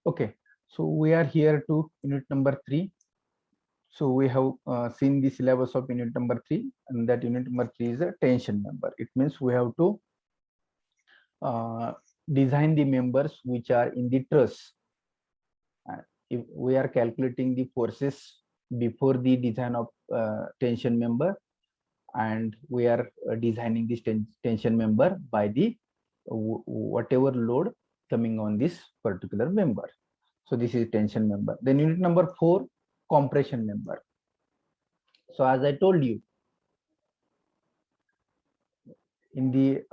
Okay, so we are here to unit number 3. So we have seen the syllabus of unit number 3, and that unit number 3 is a tension member. It means we have to uh, design the members which are in the truss. If we are calculating the forces before the design of tension member, and we are designing this tension member by the whatever load coming on this particular member. So this is tension member. Then unit number 4, compression member. So as I told you, in the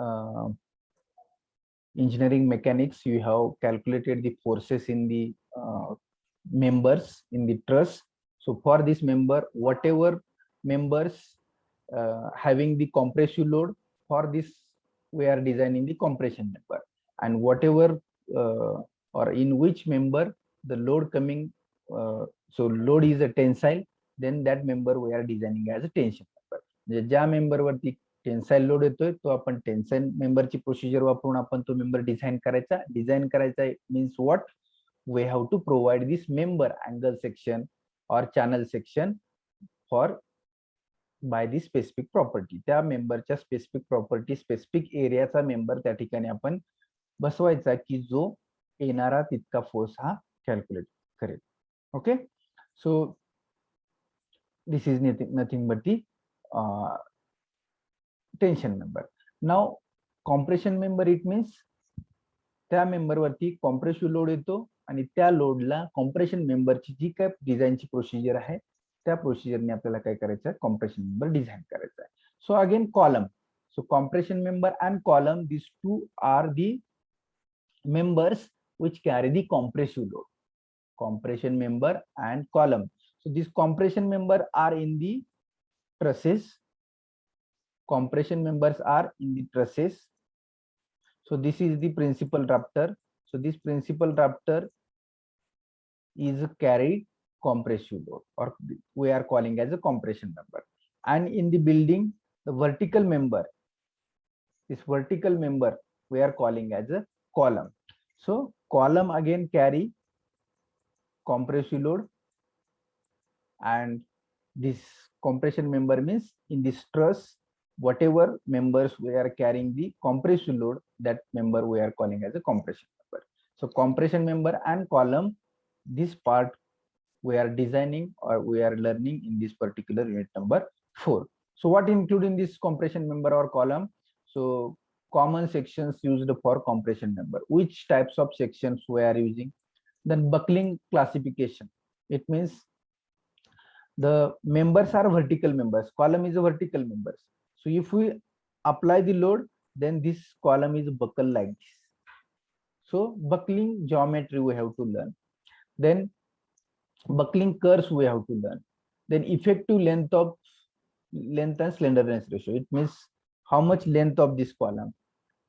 engineering mechanics, you have calculated the forces in the members in the truss. So for this member, whatever members having the compressive load, for this we are designing the compression member, and whatever or in which member the load coming, so load is a tensile, then that member we are designing as a tension member. ज्या member वरती tensile load येतोय तो आपण tensile मेंबरची procedure वापरून आपण तो member design करायचा means what we have to provide this member angle section or channel section for by the specific property. त्या मेंबरच्या स्पेसिफिक प्रॉपर्टी स्पेसिफिक एरियाचा मेंबर त्या ठिकाणी आपण बसवायचा की जो येणारा तितका फोर्स हा कॅल्क्युलेट करेल. Okay, so this is nothing but the tension member. Now compression member it means त्या मेंबर वरती कॉम्प्रेसिव्ह लोड येतो आणि त्या लोडला कॉम्प्रेशन मेंबरची जी काय डिझाईनची प्रोसिजर आहे त्या प्रोसिजरने आपल्याला काय करायचं आहे, कॉम्प्रेशन मेंबर डिझाइन करायचं आहे. So again column, so compression member and column, this two are the members which carry the compressive load. Compression member and column. So these compression member are in the trusses. Compression members are in the trusses. So this is the principal rafter. So this principal rafter is carried compressive load, or we are calling as a compression member. And in the building, the vertical member, this vertical member we are calling as a column. So column again carry compressive load, and this compression member means in this truss whatever members we are carrying the compressive load, that member we are calling as a compression member. So compression member and column, this part we are designing or we are learning in this particular unit number 4. So what include in this compression member or column? So common sections used for compression member. Which types of sections we are using? Then buckling classification. It means the members are vertical members. Column is a vertical members. So if we apply the load, then this column is buckle like this. So buckling geometry we have to learn. Then buckling curves we have to learn. Then effective length and slenderness ratio. It means how much length of this column,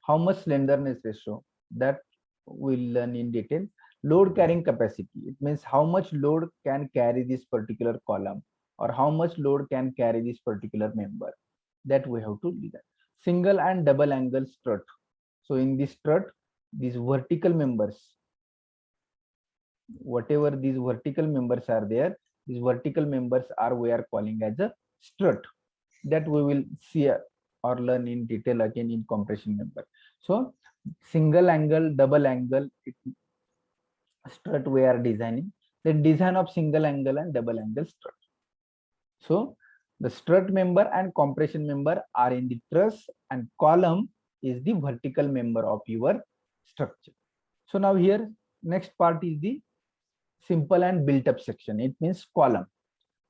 how much slenderness ratio, that we'll learn in detail. Load carrying capacity, it means how much load can carry this particular column or how much load can carry this particular member, that we have to learn. Single and double angle strut. So in this strut, these vertical members, whatever these vertical members are there, these vertical members are we are calling as a strut, that we will see or learn in detail again in compression member. So single angle, double angle strut we are designing, the design of single angle and double angle strut. So the strut member and compression member are in the truss, and column is the vertical member of your structure. So now here next part is the simple and built up section. It means column.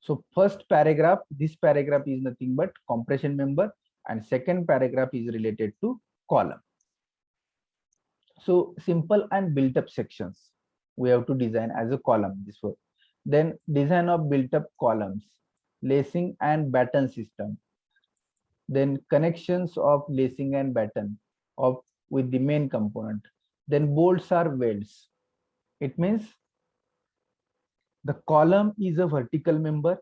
So first paragraph, this paragraph is nothing but compression member, and second paragraph is related to column. So simple and built up sections we have to design as a column this way. Then design of built up columns, lacing and batten system, then connections of lacing and batten of with the main component, then bolts or welds. It means the column is a vertical member.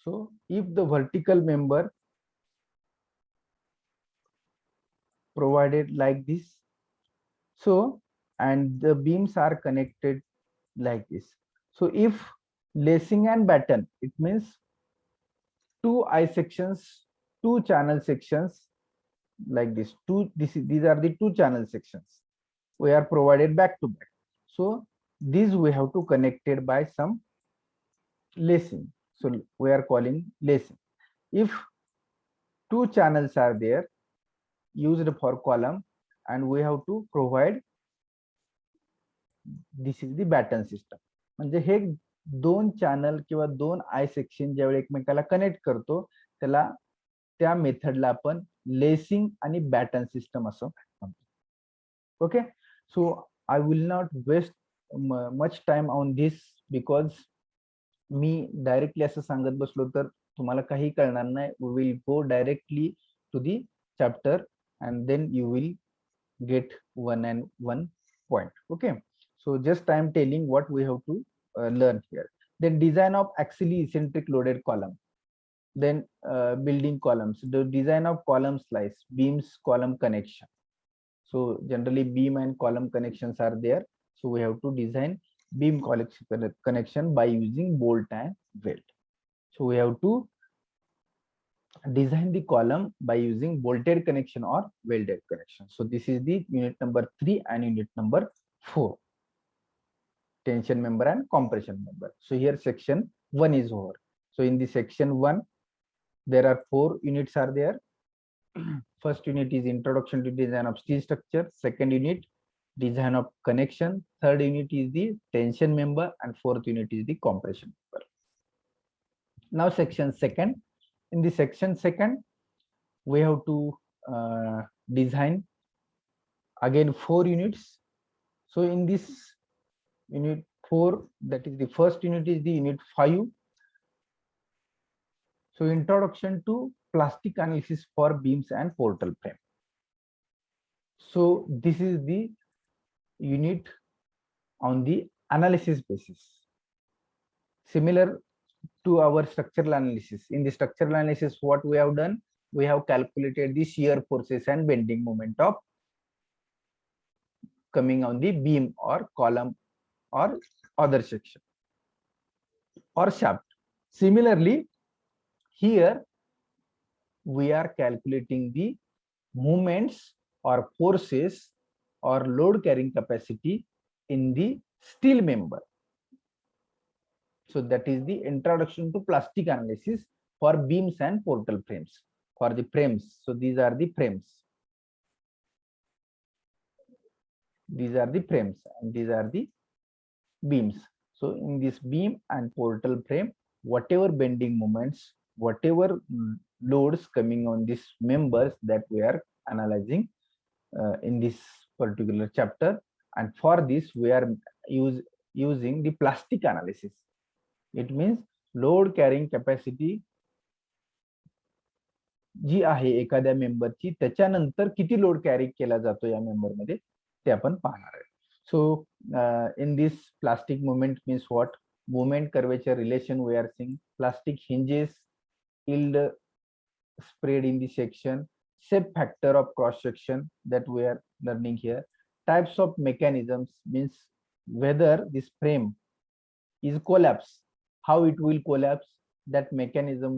So if the vertical member provided like this, so and the beams are connected like this. So if lacing and batten, it means two eye sections, two channel sections like this. These are the two channel sections. We are provided back to back. So these we have to connect it by some lacing. So we are calling lacing. If two channels are there used for column, and we have to provide, this is the batten system. म्हणजे हे दोन channel किंवा दोन I section ज्यावेळी एकमेकाला connect करतो त्याला, त्या मेथडला आपण लेसिंग आणि बॅटन सिस्टम असं म्हणतो. Okay, so I will not waste much time on this, because मी डायरेक्टली असं सांगत बसलो तर तुम्हाला काही कळणार नाही. We will go directly to the chapter and then you will get one and one point. Okay, so just I am telling what we have to learn here. Then design of axially eccentric loaded column, then building columns, the design of column slice, beams, column connection. So generally beam and column connections are there, so we have to design beam connection by using bolt and weld. So we have to design the column by using bolted connection or welded connection. So this is the unit number 3 and unit number 4, tension member and compression member. So here section 1 is over. So in the section 1 there are 4 units are there. First unit is introduction to design of steel structure, second unit design of connection, third unit is the tension member, and fourth unit is the compression member. Now section second. In the section second, we have to design again 4 units. So in this unit 4, that is the first unit is the unit 5. So introduction to plastic analysis for beams and portal frame. So this is the unit on the analysis basis, similar to our structural analysis. In the structural analysis, what we have done, we have calculated the shear forces and bending moment of coming on the beam or column or other section or shaft. Similarly, here we are calculating the movements or forces or load carrying capacity in the steel member. So that is the introduction to plastic analysis for beams and portal frames. For the frames, so these are the frames. These are the frames and these are the beams. So in this beam and portal frame, whatever bending moments, whatever loads coming on these members, that we are analyzing in this particular chapter. And for this we are using the plastic analysis. It means load carrying capacity जी आहे एखाद्या मेंबरची, त्याच्यानंतर किती load carry केला जातो या member मध्ये ते आपण पाहणार आहे. So in this plastic moment means what? Moment curvature relation we are seeing, plastic hinges, yield spread in the section, shape factor of cross section that we are learning here, types of mechanisms means whether this frame is collapse, how it will collapse, that mechanism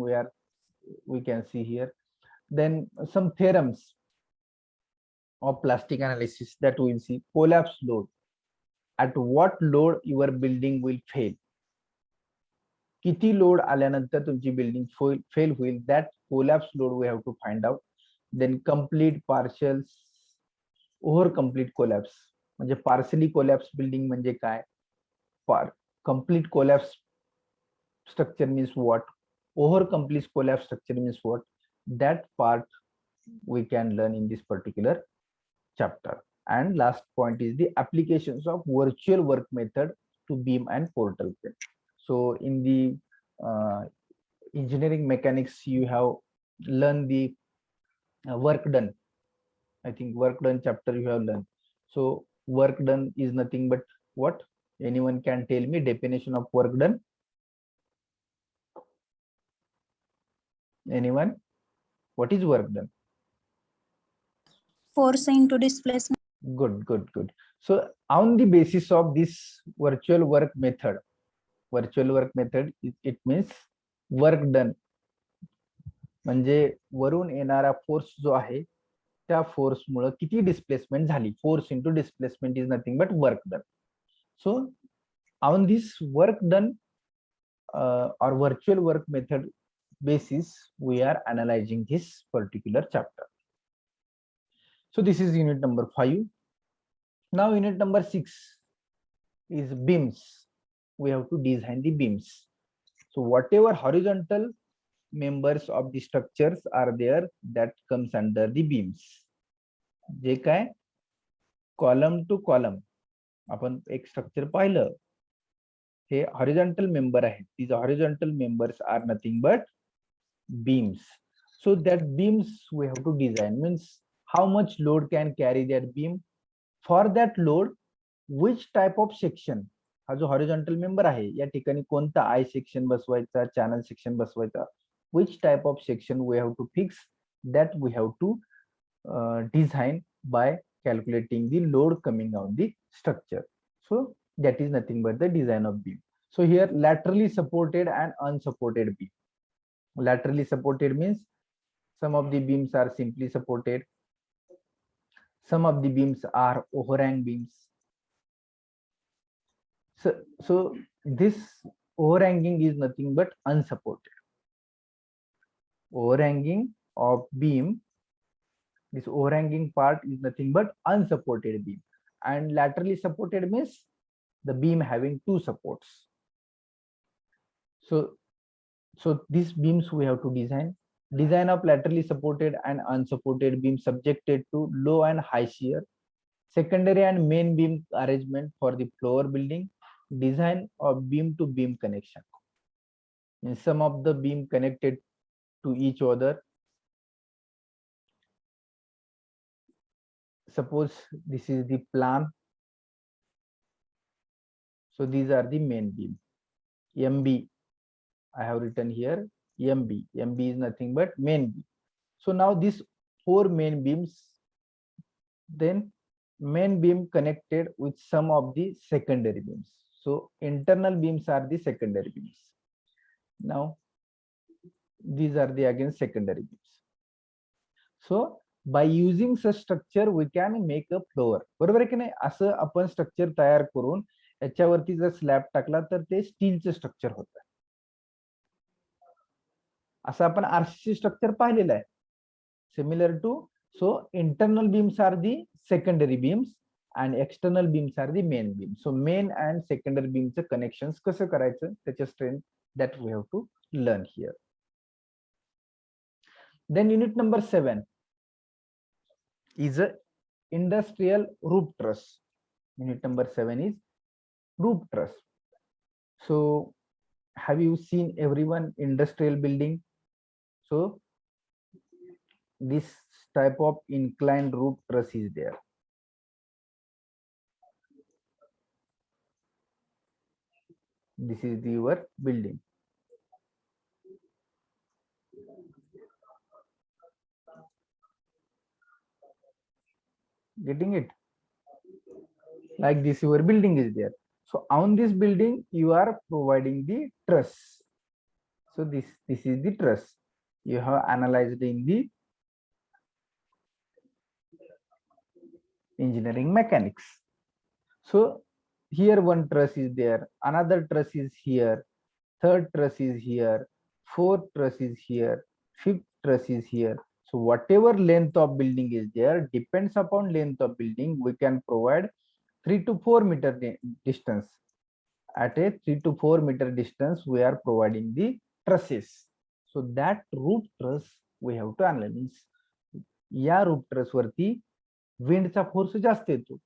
we can see here. Then some theorems of plastic analysis that we will see. Collapse load, at what load your building will fail, किती load आल्यानंतर तुमची building fail होईल, that collapse load we have to find out. Then complete, partial, over complete collapse, म्हणजे partially collapse building म्हणजे काय, complete collapse structure means what, over complete collapse structure means what, that part we can learn in this particular chapter. And last point is the applications of virtual work method to beam and portal frame. So in the engineering mechanics, you have learned the work done. I think work done chapter you have learned. So work done is nothing but what? Anyone can tell me definition of work done? Anyone? What is work done? Force into displacement. Good. So on the basis of this virtual work method, it means work done. म्हणजे वरून येणारा force जो आहे त्या फोर्समुळे किती displacement झाली. Force into displacement is nothing but work done. So on this work done or virtual work method basis, we are analyzing this particular chapter. So this is unit number 5. Now unit number 6 is beams. We have to design the beams. So whatever horizontal members of the structures are there, that comes under the beams. जे काय column two column आपण एक structure पाहिलं, हे horizontal member आहेत. these horizontal members are nothing but beams. So that beams we have to design, means how much load can carry that beam. For that load, which type of section, हा जो horizontal member आहे या ठिकाणी कोणता I section बसवायचा, channel section बसवायचा, which type of section we have to fix, that we have to design by calculating the load coming on the structure. So that is nothing but the design of beam. So here laterally supported and unsupported beam. Laterally supported means some of the beams are simply supported, some of the beams are overhang beams. So this overhanging is nothing but unsupported. Overhanging of beam, this overhanging part is nothing but unsupported beam, and laterally supported means the beam having two supports. So these beams we have to design of laterally supported and unsupported beam subjected to low and high shear, secondary and main beam arrangement for the floor building, design of beam to beam connection. In some of the beam connected to each other. Suppose this is the plan. So these are the main beam. MB, I have written here MB. MB is nothing but main beam. So now these four main beams, then main beam connected with some of the secondary beams. So internal beams are the secondary beams. Now these are the again secondary beams. So by using such structure we can make a floor. बरोबर आहे की नाही? असं आपण structure तयार करून याच्यावरती जर स्लॅब टाकला तर ते स्टीलचं स्ट्रक्चर होतं. असं आपण आरसीसी स्ट्रक्चर पाहिलेलं आहे. Similar to, so internal beams are the secondary beams and external beams are the main beam. So main and secondary beams connections कसं करायचं त्याचे strength, that we have to learn here. Then unit number 7 is a industrial roof truss. Unit number 7 is roof truss. So have you seen everyone industrial building? So this type of inclined roof truss is there. This is your building. Getting it? Like this, your building is there. So on this building, you are providing the truss. So this is the truss. You have analyzed in the engineering mechanics. So here one truss is there, another truss is here, third truss is here, fourth truss is here, fifth truss is here. So whatever length of building is there, depends upon length of building, we can provide 3 to 4 meter distance. At a 3 to 4 meter distance, we are providing the trusses. So that roof truss we have to analyze. या roof truss वरती विंडचा force जास्त येतो,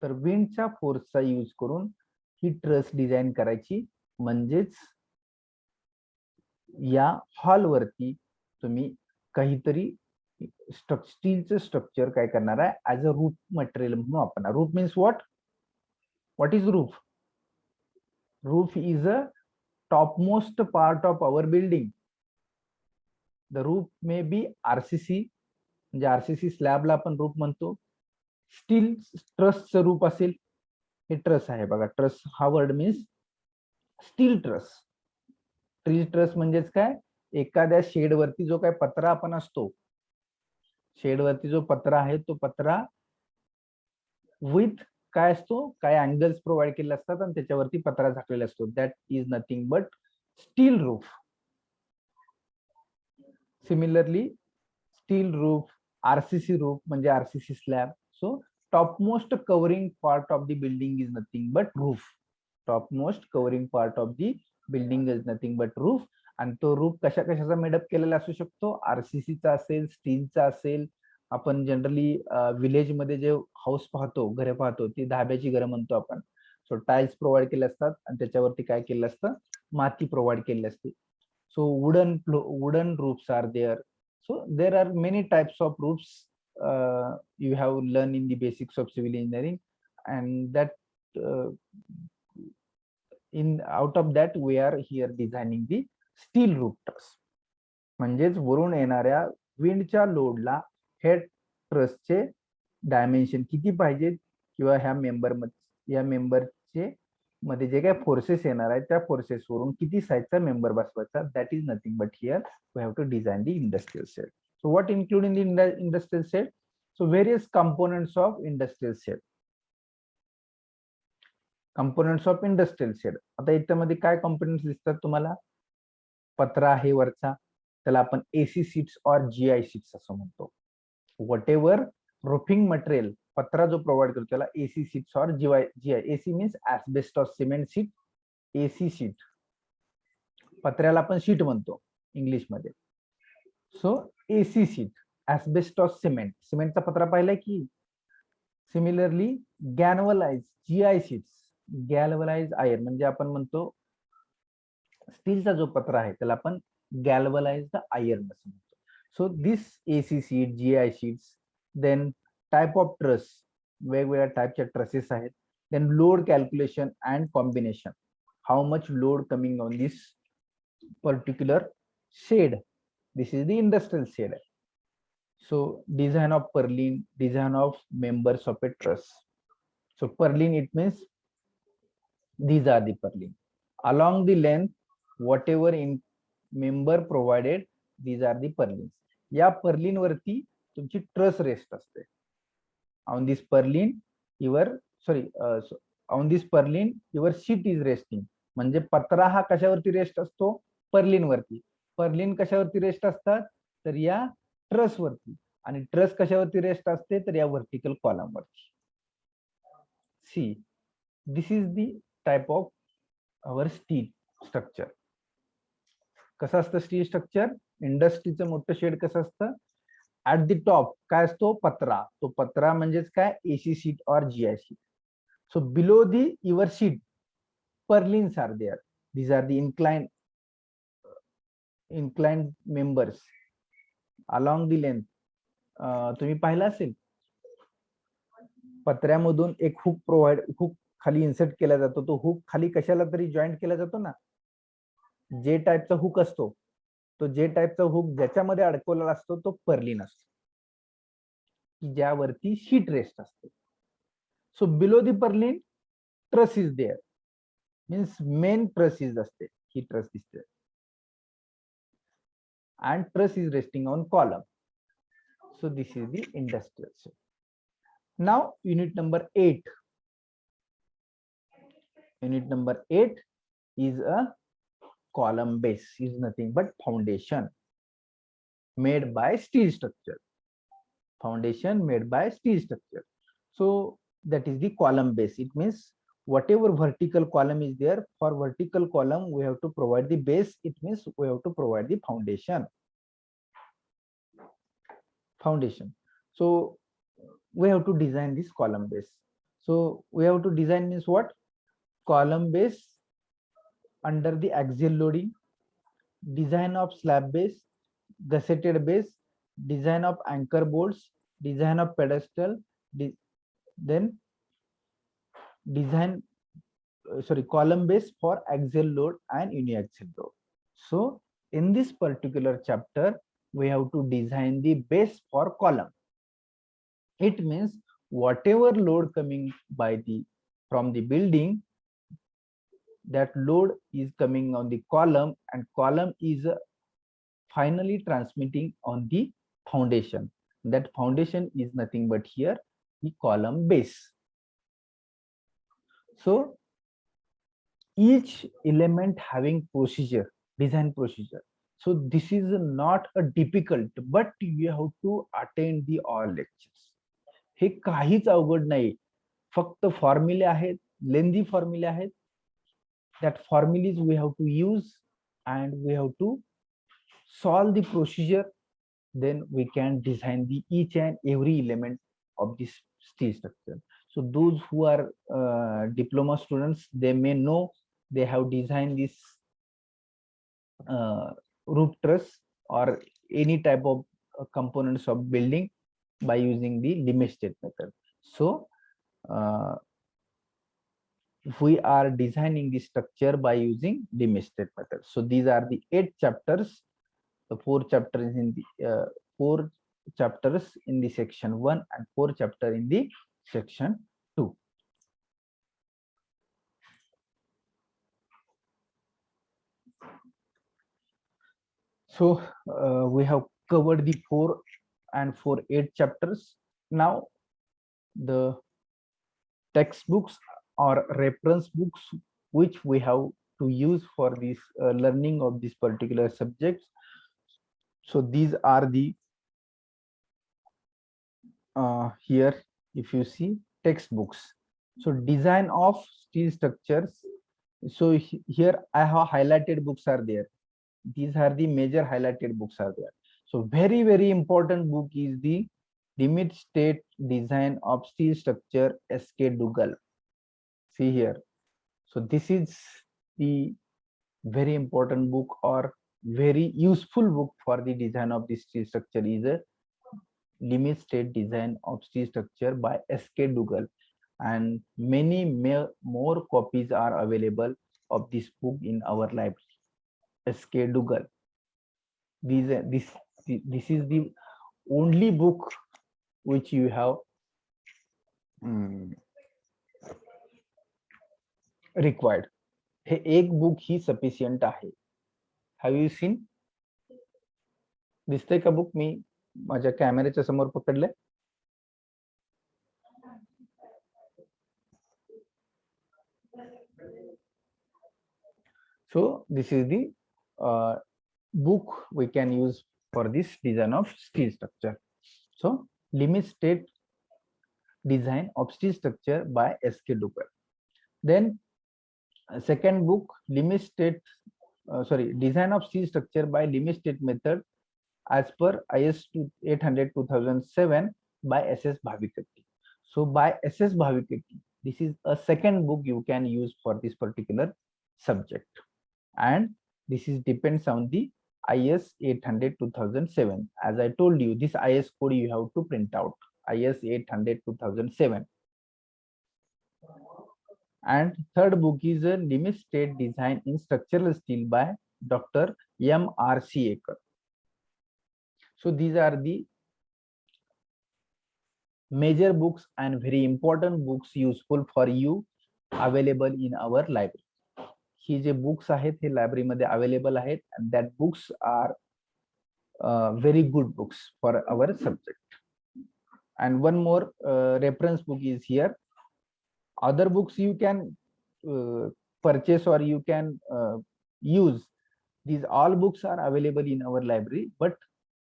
तर विंडच्या फोर्सचा use करून ही truss design करायची. म्हणजेच या hall वरती तुम्ही काहीतरी स्टीलचं स्ट्रक्चर काय करणार आहे ऍज अ रूफ मटेरियल म्हणून वापरणार. Roof means what is roof? Roof is a topmost part of our building. The roof may be RCC, म्हणजे RCC स्लॅबला आपण रूफ म्हणतो, स्टील ट्रसचं रूप असेल, हे ट्रस आहे बघा, ट्रस हा word means steel truss. Steel truss म्हणजेच काय, एखाद्या शेडवरती जो काय पत्रा आपण असतो, शेडवरती जो पत्रा आहे तो पत्रा विथ काय असतो, काय अँगल्स प्रोव्हाइड केले असतात आणि त्याच्यावरती पत्रा झाकलेला असतो. That is nothing but still roof. Similarly steel roof, RCC roof म्हणजे RCC slab. So topmost covering part of the building is nothing but roof. Topmost covering part of the building is nothing but roof. आणि तो roof कशा कशाचा made up केलेला असू शकतो, आरसीसीचा असेल, स्टीलचा असेल. आपण जनरली विलेज मध्ये जे हाऊस पाहतो, घरे पाहतो, ती धाब्याची घरं म्हणतो आपण. सो टाइल्स प्रोव्हाइड केले असतात आणि त्याच्यावरती काय केलं असतं, माती प्रोव्हाइड केली असते. सो wooden roofs are there. So there are many types of roofs you have learned in the basics of civil engineering, and that out of that we are here designing the steel roof truss. म्हणजेच वरून येणाऱ्या विंडच्या लोडला हे ट्रसचे dimension किती पाहिजेत, किंवा ह्या मेंबरचे मध्ये जे काही forces येणार आहेत त्या फोर्सेस वरून किती साईजचा मेंबर बसवायचा, that is nothing but here we have to design the industrial shed. So what include in the industrial shed? So various components of industrial shed. Components of industrial shed. आता याच्यामध्ये काय components दिसतात तुम्हाला? पत्रा आहे वरचा, त्याला आपण एसी सीट्स और जीआय सीट्स असं म्हणतो. व्हॉट एव्हर रोफिंग मटेरियल पत्रा जो प्रोव्हाइड करतो त्याला एसी सीट्स और GI. AC means asbestos cement sheet, AC sheet. पत्र्याला आपण शीट म्हणतो इंग्लिश मध्ये. So AC sheet, asbestos cement, सिमेंटचा पत्रा पाहिलाय की. Similarly galvanize GI sheets, galvanize iron म्हणजे आपण म्हणतो स्टीलचा जो पत्रा आहे त्याला आपण गॅल्वनाइज्ड आयर्न असं म्हणतो. So this AC sheet, GI sheets. Then type of truss, वेगवेगळ्या टाइपच्या ट्रसेस आहेत. Then load calculation and combination, how much load coming on this particular shed. This is the industrial shed. So design of purlin, design of members of a truss. So purlin it means these are the purlin. Along the length, whatever in member provided, these are the purlins. या Perlin वरती तुमची truss rest असते. On this purlin, on this purlin, your sheet is resting. म्हणजे पत्रा हा कशावरती rest असतो? Perlin वरती. Perlin कशावरती rest असतात? तर या ट्रस वरती. आणि ट्रस कशावरती रेस्ट असते? तर या व्हर्टिकल कॉलम वरती. See, this is the type of our steel structure. कसं असतं स्टील स्ट्रक्चर? इंडस्ट्रीचं मोठं शेड कसं असतं? ऍट द टॉप काय असतो? पत्रा. तो पत्रा म्हणजेच काय? एसी सीट और GI sheet. So below the your sheet purlins are there. These are the inclined members along the length. तुम्ही पाहिलं असेल पत्र्यामधून एक हुक खाली इन्सर्ट केला जातो. तो हुक खाली कशाला तरी जॉईंट केला जातो ना. जे टाइपचा हुक असतो, तो जे टाइपचा हुक ज्याच्यामध्ये अडकवलेला असतो तो पर्लिन असतो, की ज्यावरती शीट रेस्ट असते. So below the purlin truss is there. Means main truss is असते, ही ट्रस दिसते. And truss is resting on column. So this is the industrial shed. Now unit number 8. Unit number 8 is a column base, is nothing but foundation made by steel structure. Foundation made by steel structure. So that is the column base. It means whatever vertical column is there, for vertical column we have to provide the base. It means we have to provide the foundation. So we have to design this column base. So we have to design means what? Column base under the axial loading, design of slab base, gusseted base, design of anchor bolts, design of pedestal, then column base for axial load and uniaxial load. So in this particular chapter we have to design the base for column. It means whatever load coming by the from the building, that load is coming on the column, and column is finally transmitting on the foundation. That foundation is nothing but here the column base. So each element having procedure, design procedure. So this is not a difficult, but you have to attend the all lectures. हे काहीच अवघड नाही, फक्त फॉर्म्युले आहेत, लेंदी फॉर्म्युले आहेत. That formulas we have to use and we have to solve the procedure, then we can design the each and every element of this steel structure. So those who are diploma students, they may know, they have designed this roof truss or any type of components of building by using the limit state method. So we are designing the structure by using limit state method. So these are the 8 chapters. The 4 chapters in the 4 chapters in the section 1 and 4 chapter in the section 2. So we have covered the 4 and 8 chapters. Now the textbooks or reference books which we have to use for this learning of this particular subject. So these are the here if you see textbooks. So design of steel structures. So here I have highlighted books are there. These are the major highlighted books are there. So very important book is the limit state design of steel structure, S.K. Dougal. See here. So this is the very important book or very useful book for the design of the steel structure is a limit state design of steel structure by S.K. Dougal, and many more copies are available of this book in our library. S.K. Dougal. This is the only book which you have required. हे एक book ही sufficient आहे. Have you scene? दिसतंय का book? मी माझ्या कॅमेऱ्याच्या समोर पकडलंय. So this is the book we can use for this design of steel structure. So limit state design of steel structure by S.K. Dougal. Then second book, limit state design of steel structure by limit state method as per IS 800/2007 by S.S. Bhavikatti. So by S.S. Bhavikatti, this is a second book you can use for this particular subject, and this is depends on the IS 800/2007. As I told you, this IS code you have to print out, IS 800/2007. And third book is a limit state design in structural steel by Dr. M.R. Siekar. So these are the major books and very important books useful for you available in our library. He J books आहेत हे library मध्ये available आहेत, and that books are very good books for our subject. And one more reference book is here. Other books you can purchase or you can use. These all books are available in our library, but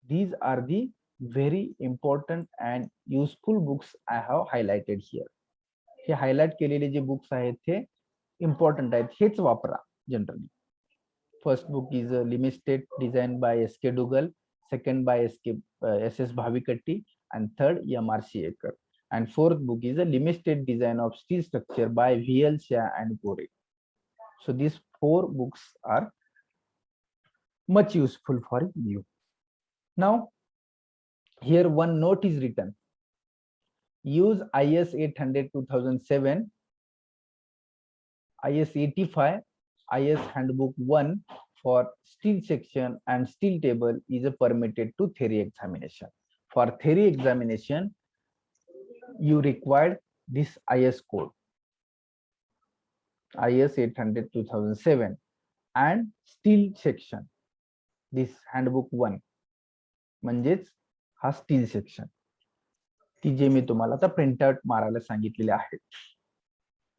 these are the very important and useful books I have highlighted here. Hey highlight केलेले जे books आहेत ते important आहेत, हेच वापरा generally. First book is limit state design by S.K. Dougal, second by S.S. Bhavikatti, and third M.R. Siekar. And fourth book is a limit state design of steel structure by V.L. Shah and Gore. So these 4 books are much useful for you. Now, here one note is written. Use IS 800/2007, IS 85, IS Handbook 1 for steel section and steel table is permitted to theory examination. For theory examination, you required this IS code, IS 800/2007, and steel section, this handbook 1, म्हणजेच हा steel section, की जे मी तुम्हाला आता print out मारायला सांगितलेले आहेत.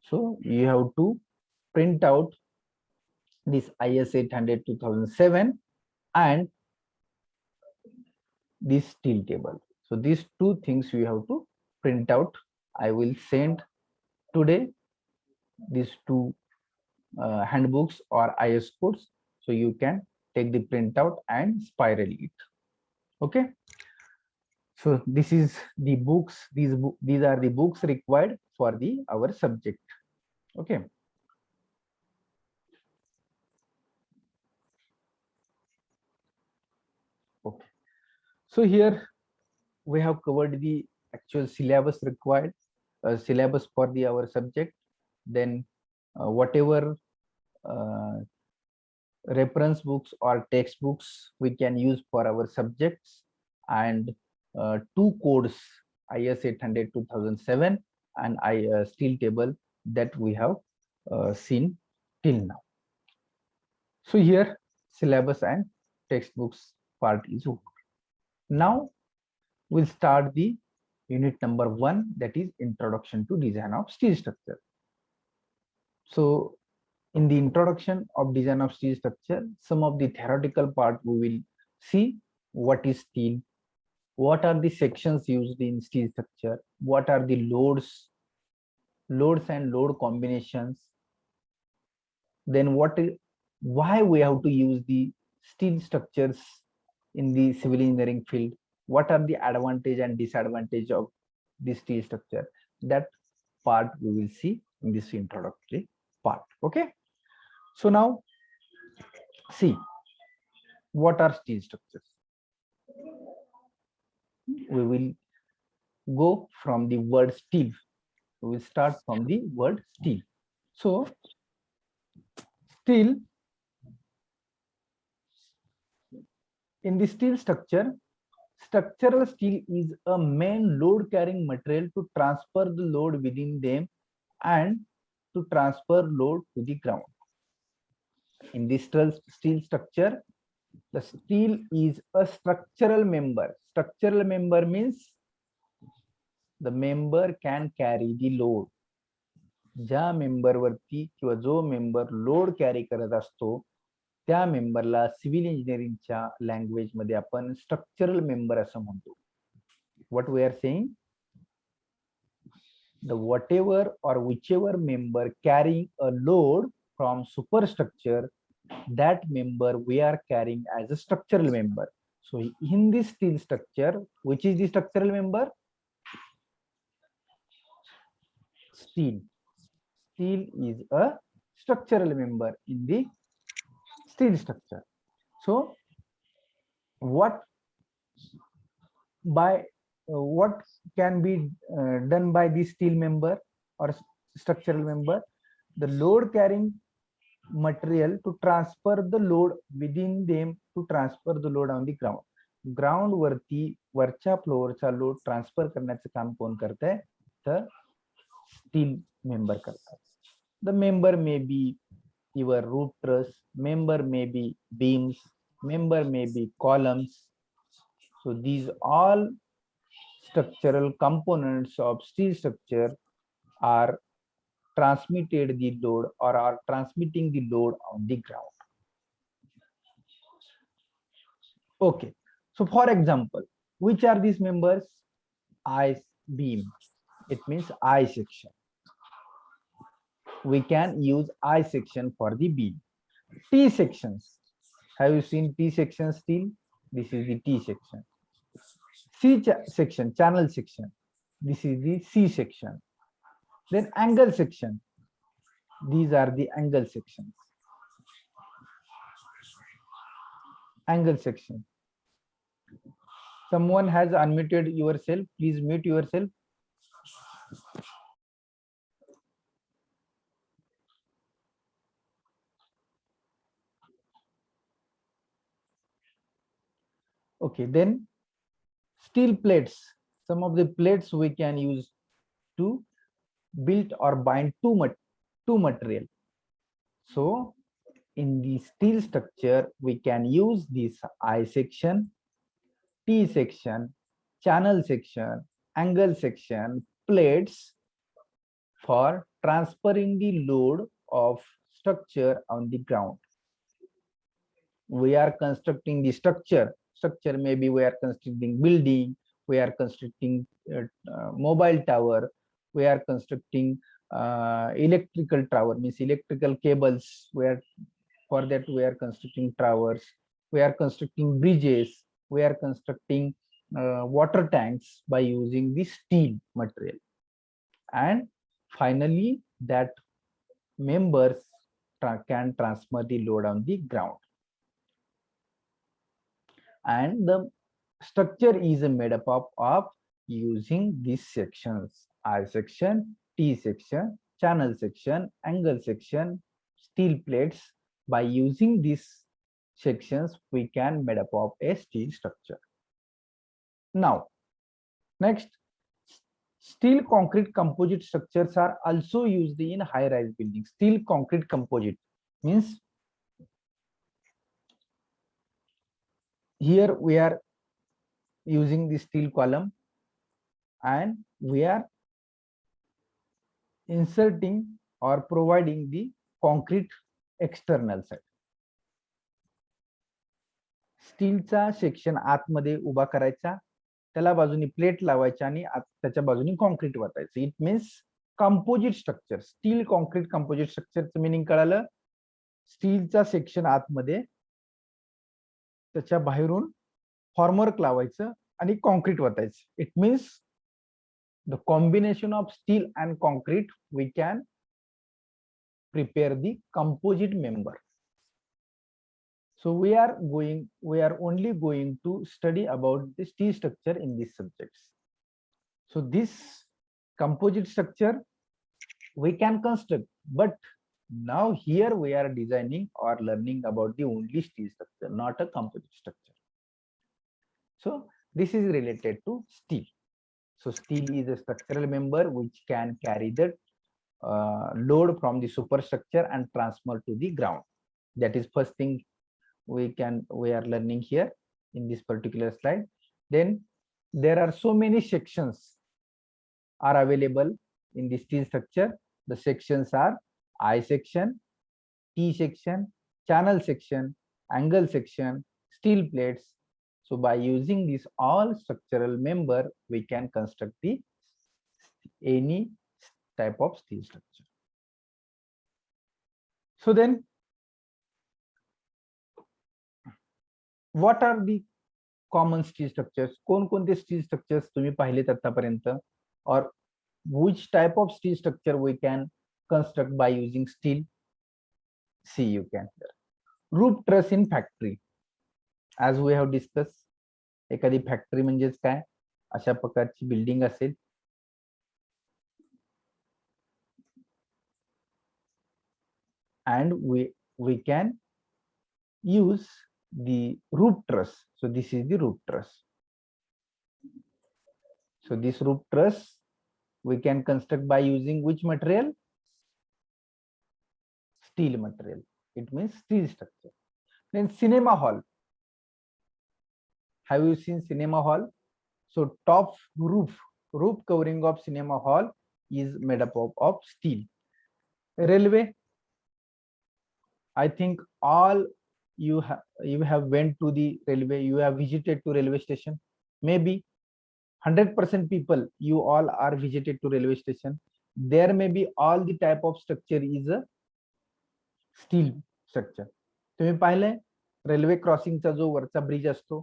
So you have to print out this IS 800/2007 and this steel table. So these two things you have to print out. I will send today these two handbooks or IS codes, so you can take the printout and spiral it. Okay. So this is the books. These are the books required for the our subject. Okay. Okay. So here we have covered the actual syllabus required, syllabus for the our subject. Then whatever reference books or textbooks we can use for our subjects, and two codes, IS 800/2007 and steel table, that we have seen till now. So here syllabus and textbooks part is over. Now we'll start the unit number 1, that is introduction to design of steel structure. So in the introduction of design of steel structure, some of the theoretical part we will see. What is steel, what are the sections used in steel structure, what are the loads and load combinations, then why we have to use the steel structures in the civil engineering field, what are the advantage and disadvantage of this steel structure. That part we will see in this introductory part. Okay. So now see, what are steel structures. We will go from the word steel. We will start from the word steel. So steel, in the steel structure, structural steel is a main load carrying material to transfer the load within them and to transfer load to the ground. In this steel structure, the steel is a structural member. Structural member means the member can carry the load. ज्या member वरती किंवा जो member load carry करत असतो त्या मेंबरला civil इंजिनिअरिंगच्या language मध्ये आपण स्ट्रक्चरल मेंबर असं म्हणतो. What we are saying, the whatever or whichever member carrying a load from superstructure, that member we are carrying as a structural member. So in this steel structure, which is the structural member? Steel. Steel is a structural member in the steel structure. So what can be done by the steel member or structural member? The load carrying material to transfer the load within them to transfer the load on the ground. Ground वरती वरच्या फ्लोअरचा load transfer करण्याचं काम कोण करतंय? तर steel member करतात. The member may be your root truss, member may be beams, member may be columns. So these all structural components of steel structure are transmitted the load or are transmitting the load on the ground. Okay. So for example, which are these members? I beam, it means I section. We can use I section for the beam. T sections, have you seen T section steel? This is the T section. C section, channel section, this is the C section. Then angle section, these are the angle sections. Angle section. Someone has unmuted yourself, please mute yourself. Okay, then steel plates. Some of the plates we can use to build or bind two material. So in the steel structure, we can use this I section, T section, channel section, angle section, plates for transferring the load of structure on the ground. We are constructing the structure. Structure maybe we are constructing building, we are constructing mobile tower, we are constructing electrical tower, means electrical cables, where for that we are constructing towers, we are constructing bridges, we are constructing water tanks by using the steel material. And finally that members can transfer the load on the ground. And the structure is made up of using these sections: I section, T section, channel section, angle section, steel plates. By using these sections, we can made up of a steel structure. Now, next, steel concrete composite structures are also used in high-rise buildings. Steel concrete composite means here we are using the steel column and we are inserting or providing the concrete external side. स्टीलचा section आतमध्ये उभा करायचा, त्याला बाजूनी plate लावायची आणि त्याच्या बाजूनी कॉन्क्रीट वाटायचं. It means composite structure. Steel concrete composite स्ट्रक्चरचं मिनिंग कळालं. स्टीलचा सेक्शन आतमध्ये, त्याच्या बाहेरून फॉर्मवर्क लावायचं आणि कॉन्क्रीट वाटायचं. It means the combination of steel and concrete, we can prepare the composite member. So we are only going to study about the steel structure in these subjects. So this composite structure we can construct, but now here we are designing or learning about the only steel structure, not a composite structure. So this is related to steel. So steel is a structural member which can carry the load from the superstructure and transfer to the ground. That is first thing we are learning here in this particular slide. Then there are so many sections are available in the steel structure. The sections are I section, T section, channel section, angle section, steel plates. So by using this all structural member, we can construct any type of steel structure. So then, what are the common steel structures? कोणकोणते steel structures तुम्ही पाहिलेत आतापर्यंत? Or which type of steel structure we can construct by using steel? See, you can hear. Roof truss in factory. As we have discussed, एखादी factory म्हणजेच काय, अशा प्रकारची building असेल, and we can use the roof truss. So this is the roof truss. So this roof truss we can construct by using which material? Steel material. It means steel structure. Then cinema hall. Have you seen cinema hall? So top roof covering of cinema hall is made up of steel. Railway. I think all you have went to the railway, you have visited to railway station. Maybe 100% people, you all are visited to railway station. There may be all the type of structure is a steel structure. तुम्ही पाहिले railway क्रॉसिंगचा जो वरचा bridge असतो,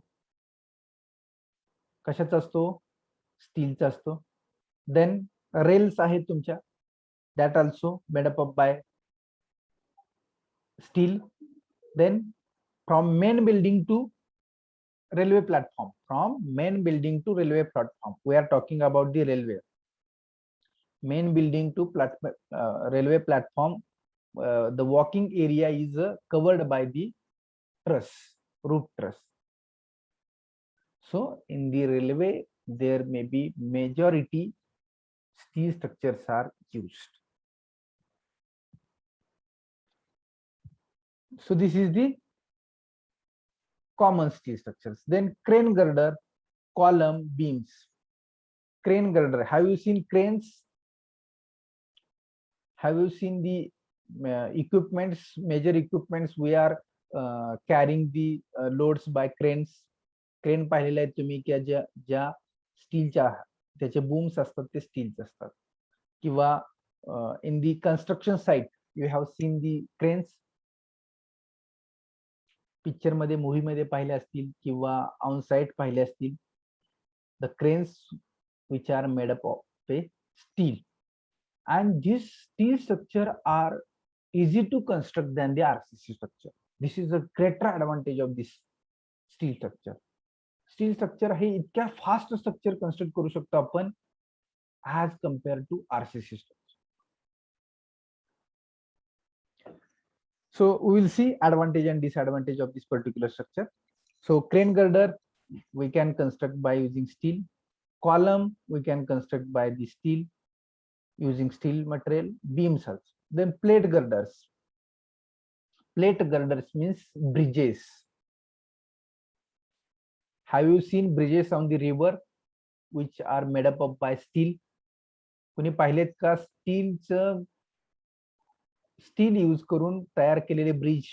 कशाचा असतो? स्टीलचा असतो. Then rails आहेत तुमच्या, that also made up by steel. Then from main building to railway platform, we are talking about the railway. Main building to railway platform, the walking area is covered by the truss, roof truss. So in the railway there may be majority steel structures are used. So this is the common steel structures. Then crane girder, column, beams. Crane girder, have you seen cranes? Have you seen the equipments, major equipments we are carrying the loads by cranes? Crane पाहिलेले आहेत तुम्ही की ज्या स्टीलच्या त्याचे बूम्स असतात ते स्टीलचे असतात, किंवा in the construction site you have seen the cranes. Picture मध्ये, मूवी मध्ये पाहिले असतील किंवा ऑन साइट पाहिले असतील. The cranes which are made up of a steel, and these steel structure are easy to construct than the RCC structure. This is a greater advantage of this steel structure. Steel structure हे इतक्या fast structure construct करू शकतो आपण as compare to RCC structure. So we will see advantage and disadvantage of this particular structure. So crane girder we can construct by using steel. Column we can construct by the steel, using steel material. Beams also. Then plate girders. Plate girders means bridges. Have you seen bridges on the river which are made up of by steel? कुणी पाहिलेत का steel use करून तयार केलेले bridge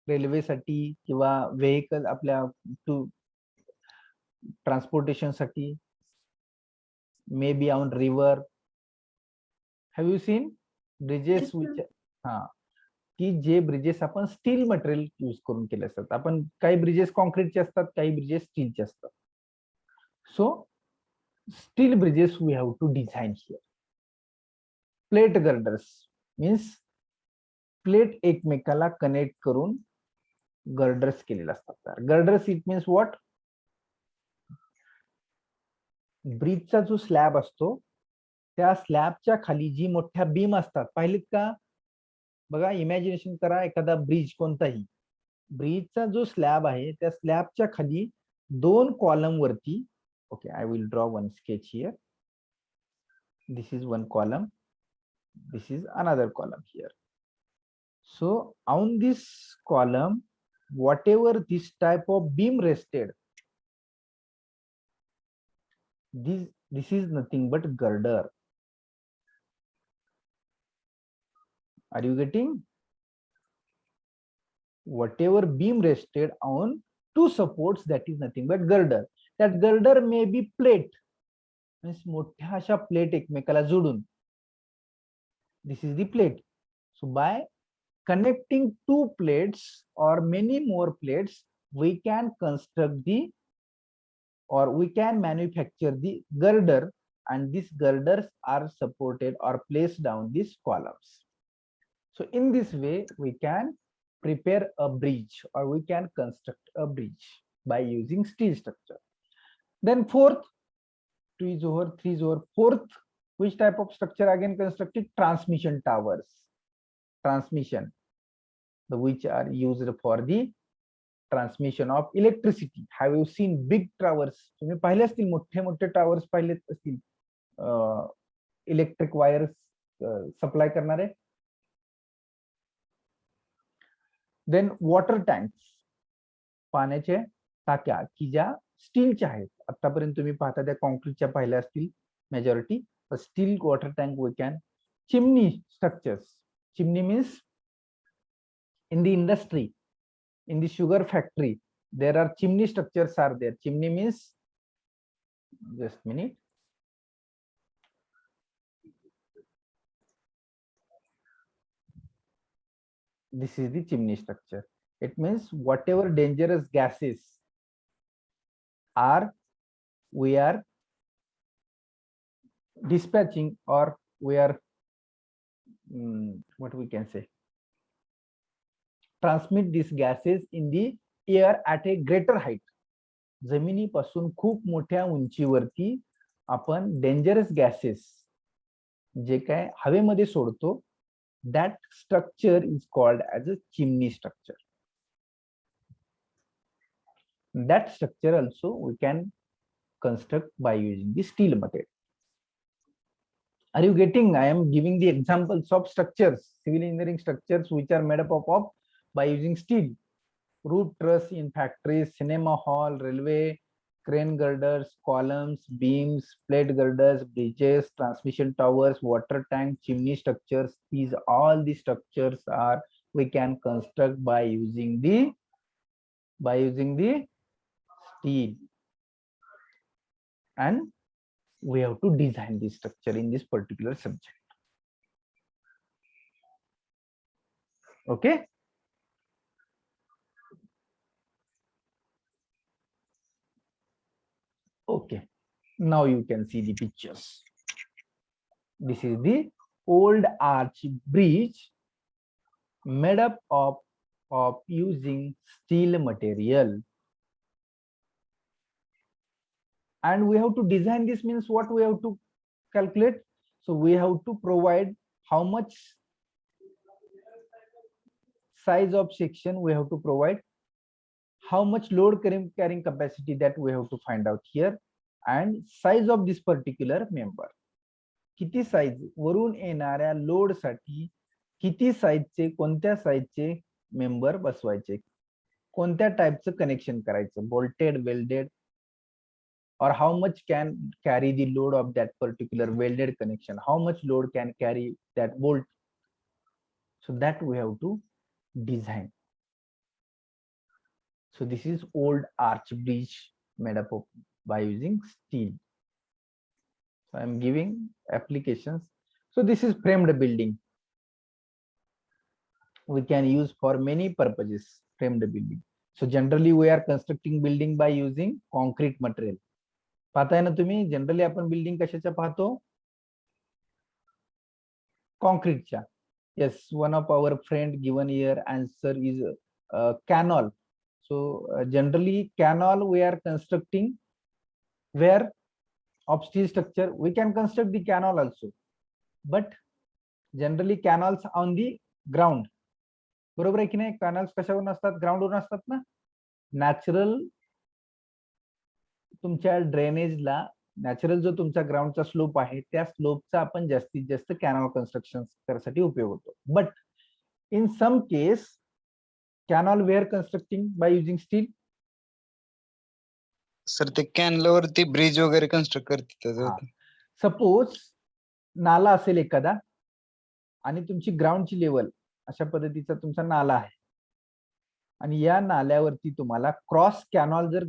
रेल्वेसाठी किंवा vehicle आपल्या to transportation साठी, may be on river. Have you seen bridges which की जे ब्रिजेस आपण स्टील मटेरियल यूज करून केले असतात. आपण काही ब्रिजेस कॉन्क्रीटचे असतात, काही ब्रिजेस स्टीलचे असतात. So steel bridges we have to design here. Plate girders means plate एकमेकाला कनेक्ट करून गर्डर्स केलेले असतात. गर्डर्स इट मीन्स व्हॉट, ब्रिजचा जो स्लॅब असतो त्या स्लॅबच्या खाली जी मोठ्या बीम असतात, पाहिलेत का? बघा, इमॅजिनेशन करा एखादा ब्रिज, कोणताही ब्रिजचा जो स्लॅब आहे त्या स्लॅबच्या खाली दोन कॉलम वरती, okay I will draw one sketch here. This is one column, this is another column here. So on this column whatever this type of beam rested, this is nothing but girder. Are you getting? Whatever beam rested on two supports, that is nothing but girder. That girder may be plate, means मोठ्या अशा plate एकमेकाला जोडून, this is the plate. So by connecting two plates or many more plates, we can construct the, or we can manufacture the girder, and these girders are supported or placed down these columns. So in this way we can prepare a bridge, or we can construct a bridge by using steel structure. Then fourth, 2 is over, 3 is over. Fourth, which type of structure again constructed? Transmission towers. Transmission, which are used for the transmission of electricity. Have you seen big towers? तुम्ही पाहिले असतील मोठे मोठे towers पाहिले असतील, electric wires supply करणारे. Then water tanks, पाण्याचे टाक्या की ज्या स्टीलच्या आहेत. आतापर्यंत तुम्ही पाहता त्या कॉन्क्रीटच्या पाहिल्या असतील majority, steel water tank we can. Chimney structures. Chimney means in the industry, in the sugar factory, there are chimney structures are there. Chimney means, just minute, this is the chimney structure. It means whatever dangerous gases are, we are dispatching, or we are what we can say, transmit these gases in the air at a greater height. जमिनीपासून खूप मोठ्या उंचीवरती आपण dangerous gases जे काय हवेमध्ये सोडतो, that structure is called as a chimney structure. That structure also we can construct by using the steel material. Are you getting? I am giving the examples of structures, civil engineering structures which are made up of by using steel. Roof truss in factories, cinema hall, railway, crane girders, columns, beams, plate girders, bridges, transmission towers, water tank, chimney structures. These all the structures are we can construct by using the steel, and we have to design the structure in this particular subject. Okay. Okay. Now you can see the pictures. This is the old arch bridge made up of using steel material. And we have to design this means what we have to calculate. So we have to provide how much size of section we have to provide, how much load carrying capacity that we have to find out here, and size of this particular member. किती size वरून येणाऱ्या load साठी किती साइजचे कोणत्या साइजचे member बसवायचे, कोणत्या टाइपचं connection करायचं, bolted, welded, or how much can carry the load of that particular welded connection, how much load can carry that bolt. So that we have to design. So this is old arch bridge made up of by using steel. So I am giving applications. So this is framed building. We can use for many purposes framed building. So generally we are constructing building by using concrete material. पाहताय ना तुम्ही, generally आपण building कशाच्या पाहतो, कॉन्क्रीटच्या. Yes, one of our friend given here answer is canal. So generally canal we are constructing where of steel structure. We can construct the canal also, but generally canals on the ground. बरोबर आहे की नाही? Canals कशावरून असतात, ग्राउंडवरून असतात ना. Natural तुमच्या ड्रेनेजला natural जो तुमचा ग्राउंडचा स्लोप आहे त्या स्लोपचा आपण जास्तीत जास्त कॅनल कन्स्ट्रक्शन करण्यासाठी उपयोग होतो. But in some case canal we are constructing by using steel. Sir ते कॅनलवरती ब्रिज वगैरे कन्स्ट्रक्ट करतात. सपोज नाला असेल एखादा आणि तुमची ग्राउंडची लेवल अशा पद्धतीचा तुमचा नाला आहे आणि या नाल्यावरती तुम्हाला क्रॉस कॅनॉल जर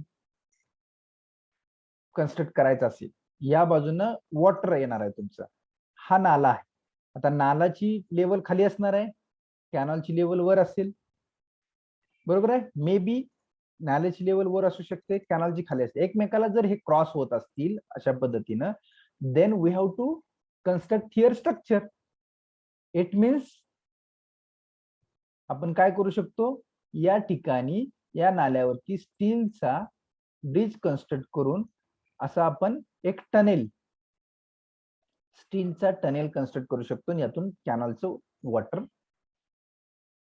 कन्स्ट्रक्ट करायचा असेल, या बाजूनं वॉटर येणार आहे तुमचा, हा नाला आहे. आता नालाची लेवल खाली असणार आहे, कॅनॉलची लेवल वर असेल, बरोबर आहे. मे बी नाल्याची लेवल वर असू शकते, कॅनॉलची खाली असते. एकमेकाला जर हे क्रॉस होत असतील अशा पद्धतीनं, then we have to construct here structure. It means आपण काय करू शकतो, या ठिकाणी या नाल्यावरती स्टीलचा ब्रिज कन्स्ट्रक्ट करून असं आपण एक टनेल, स्टीलचा टनेल कन्स्ट्रक्ट करू शकतो, यातून कॅनलचं वॉटर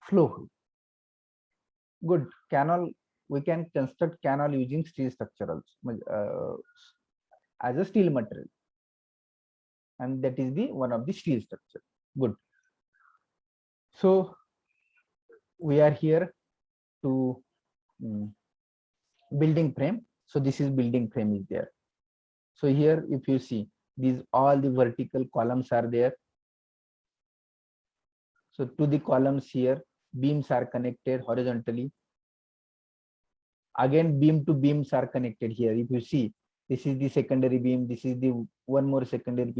फ्लो होईल. Good. Canal we can construct canal using steel structure also, as a steel material, and that is the one of the steel structure. Good. So we are here to building frame. So this is building frame is there. So here if you see, these all the vertical columns are there. So to the columns here beams are connected horizontally. Again beam to beams are connected here. If you see, this is the secondary beam, this is the one more secondary beam.